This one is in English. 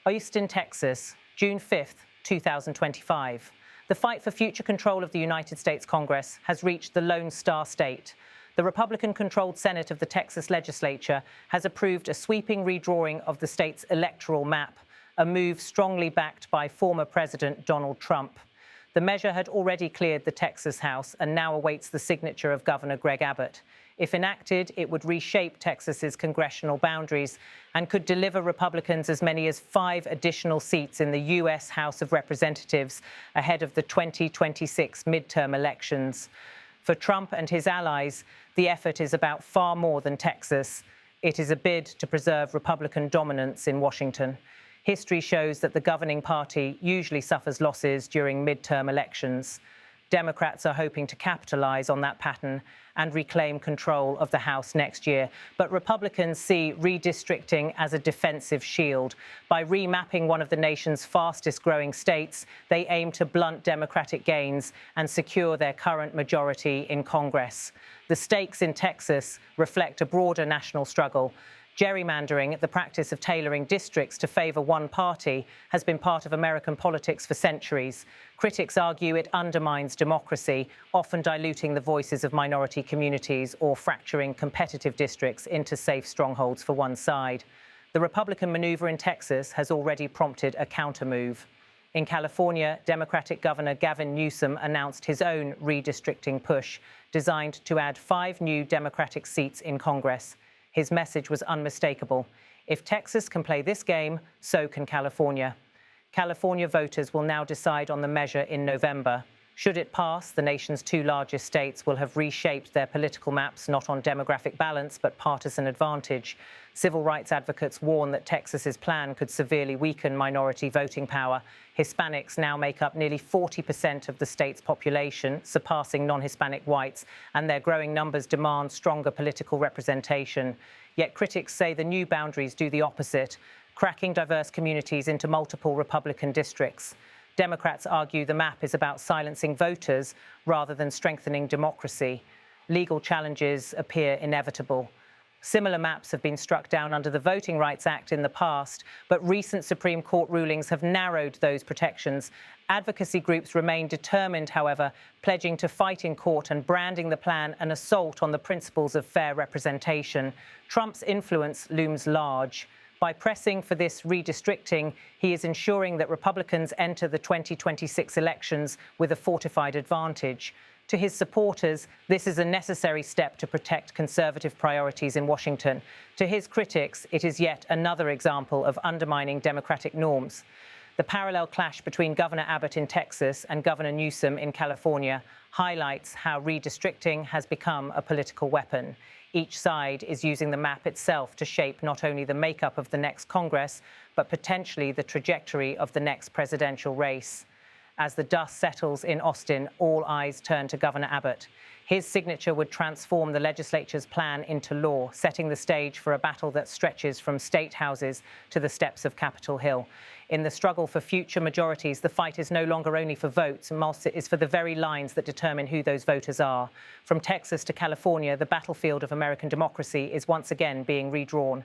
Austin, Texas, June 5th, 2025. The fight for future control of the United States Congress has reached the Lone Star State. The Republican-controlled Senate of the Texas legislature has approved a sweeping redrawing of the state's electoral map, a move strongly backed by former President Donald Trump. The measure had already cleared the Texas House and now awaits the signature of Governor Greg Abbott. If enacted, it would reshape Texas's congressional boundaries and could deliver Republicans as many as 5 additional seats in the U.S. House of Representatives ahead of the 2026 midterm elections. For Trump and his allies, the effort is about far more than Texas. It is a bid to preserve Republican dominance in Washington. History shows that the governing party usually suffers losses during midterm elections. Democrats are hoping to capitalize on that pattern and reclaim control of the House next year. But Republicans see redistricting as a defensive shield. By remapping one of the nation's fastest-growing states, they aim to blunt Democratic gains and secure their current majority in Congress. The stakes in Texas reflect a broader national struggle. Gerrymandering, the practice of tailoring districts to favor one party, has been part of American politics for centuries. Critics argue it undermines democracy, often diluting the voices of minority communities or fracturing competitive districts into safe strongholds for one side. The Republican maneuver in Texas has already prompted a countermove. In California, Democratic Governor Gavin Newsom announced his own redistricting push, designed to add 5 new Democratic seats in Congress. His message was unmistakable. If Texas can play this game, so can California. California voters will now decide on the measure in November. Should it pass, the nation's 2 largest states will have reshaped their political maps not on demographic balance but partisan advantage. Civil rights advocates warn that Texas's plan could severely weaken minority voting power. Hispanics now make up nearly 40% of the state's population, surpassing non-Hispanic whites, and their growing numbers demand stronger political representation. Yet critics say the new boundaries do the opposite, cracking diverse communities into multiple Republican districts. Democrats argue the map is about silencing voters rather than strengthening democracy. Legal challenges appear inevitable. Similar maps have been struck down under the Voting Rights Act in the past, but recent Supreme Court rulings have narrowed those protections. Advocacy groups remain determined, however, pledging to fight in court and branding the plan an assault on the principles of fair representation. Trump's influence looms large. By pressing for this redistricting, he is ensuring that Republicans enter the 2026 elections with a fortified advantage. To his supporters, this is a necessary step to protect conservative priorities in Washington. To his critics, it is yet another example of undermining democratic norms. The parallel clash between Governor Abbott in Texas and Governor Newsom in California highlights how redistricting has become a political weapon. Each side is using the map itself to shape not only the makeup of the next Congress, but potentially the trajectory of the next presidential race. As the dust settles in Austin, all eyes turn to Governor Abbott. His signature would transform the legislature's plan into law, setting the stage for a battle that stretches from state houses to the steps of Capitol Hill. In the struggle for future majorities, the fight is no longer only for votes, it is for the very lines that determine who those voters are. From Texas to California, the battlefield of American democracy is once again being redrawn.